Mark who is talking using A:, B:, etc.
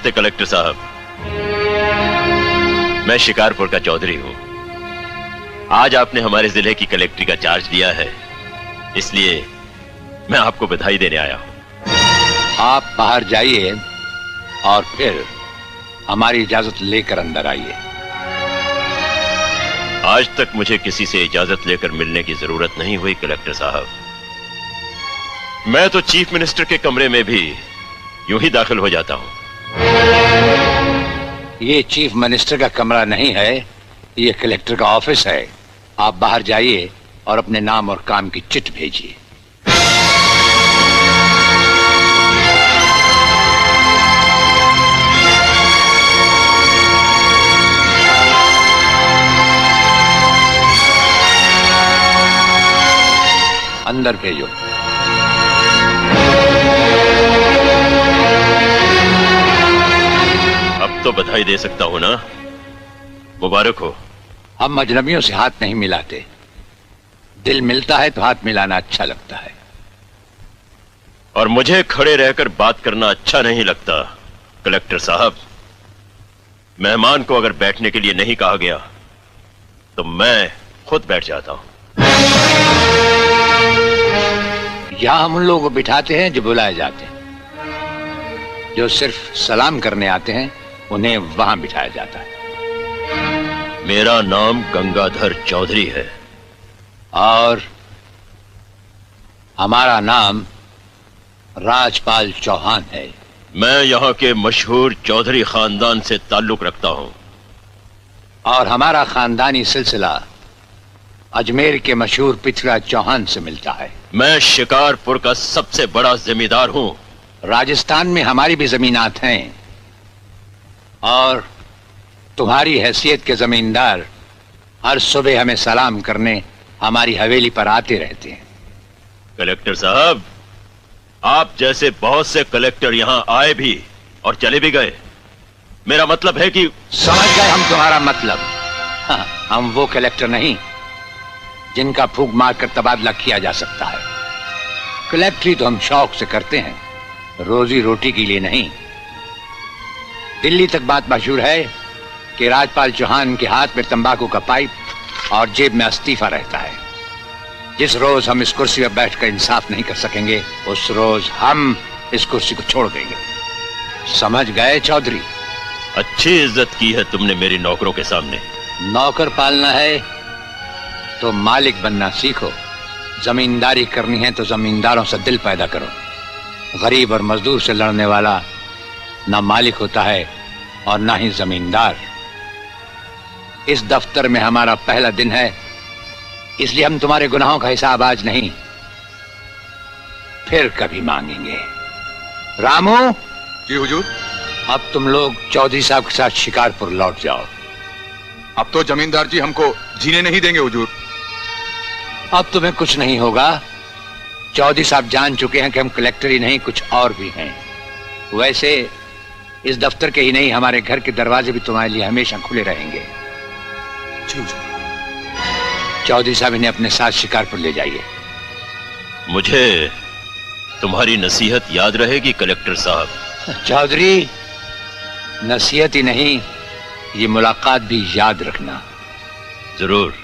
A: नमस्ते कलेक्टर साहब, मैं शिकारपुर का चौधरी हूं। आज आपने हमारे जिले की कलेक्ट्री का चार्ज लिया है, इसलिए मैं आपको बधाई देने आया हूं।
B: आप बाहर जाइए और फिर हमारी इजाजत लेकर अंदर आइए।
A: आज तक मुझे किसी से इजाजत लेकर मिलने की जरूरत नहीं हुई कलेक्टर साहब। मैं तो चीफ मिनिस्टर के कमरे में भी यूं ही दाखिल हो जाता हूं।
B: ये चीफ मिनिस्टर का कमरा नहीं है, ये कलेक्टर का ऑफिस है। आप बाहर जाइए और अपने नाम और काम की चिट भेजिए। अंदर भेजो।
A: अब तो बधाई दे सकता हूं ना? मुबारक हो।
B: हम अजनबियों से हाथ नहीं मिलाते। दिल मिलता है तो हाथ मिलाना अच्छा लगता है।
A: और मुझे खड़े रहकर बात करना अच्छा नहीं लगता कलेक्टर साहब। मेहमान को अगर बैठने के लिए नहीं कहा गया तो मैं खुद बैठ जाता हूं।
B: यहां हम उन लोगों को बिठाते हैं जो बुलाए जाते हैं। जो सिर्फ सलाम करने आते हैं उन्हें वहां बिठाया जाता है।
A: मेरा नाम गंगाधर चौधरी है।
B: और हमारा नाम राजपाल चौहान है।
A: मैं यहाँ के मशहूर चौधरी खानदान से ताल्लुक रखता हूँ।
B: और हमारा खानदानी सिलसिला अजमेर के मशहूर पृथ्वीराज चौहान से मिलता है।
A: मैं शिकारपुर का सबसे बड़ा जमींदार हूँ।
B: राजस्थान में हमारी भी जमीनात हैं और तुम्हारी हैसियत के जमींदार हर सुबह हमें सलाम करने हमारी हवेली पर आते रहते हैं।
A: कलेक्टर साहब, आप जैसे बहुत से कलेक्टर यहाँ आए भी और चले भी गए। मेरा मतलब है कि
B: समझ गए हम तुम्हारा मतलब। हाँ, हम वो कलेक्टर नहीं जिनका फूंक मारकर तबादला किया जा सकता है। कलेक्टरी तो हम शौक से करते हैं, रोजी रोटी के लिए नहीं। दिल्ली तक बात मशहूर है कि राजपाल चौहान के हाथ में तंबाकू का पाइप और जेब में इस्तीफा रहता है। जिस रोज हम इस कुर्सी पर बैठकर इंसाफ नहीं कर सकेंगे उस रोज हम इस कुर्सी को छोड़ देंगे। समझ गए चौधरी?
A: अच्छी इज्जत की है तुमने मेरी नौकरों के सामने।
B: नौकर पालना है तो मालिक बनना सीखो। जमींदारी करनी है तो जमींदारों से दिल पैदा करो। गरीब और मजदूर से लड़ने वाला ना मालिक होता है और ना ही जमींदार। इस दफ्तर में हमारा पहला दिन है, इसलिए हम तुम्हारे गुनाहों का हिसाब आज नहीं फिर कभी मांगेंगे। रामू।
C: जी हुजूर।
B: अब तुम लोग चौधरी साहब के साथ शिकारपुर लौट जाओ।
C: अब तो जमींदार जी हमको जीने नहीं देंगे हुजूर।
B: अब तुम्हें कुछ नहीं होगा। चौधरी साहब जान चुके हैं कि हम कलेक्टर ही नहीं कुछ और भी हैं। वैसे इस दफ्तर के ही नहीं हमारे घर के दरवाजे भी तुम्हारे लिए हमेशा खुले रहेंगे। चौधरी साहब इन्हें अपने साथ शिकारपुर ले जाइए।
A: मुझे तुम्हारी नसीहत याद रहेगी कलेक्टर साहब।
B: चौधरी, नसीहत ही नहीं ये मुलाकात भी याद रखना।
A: जरूर।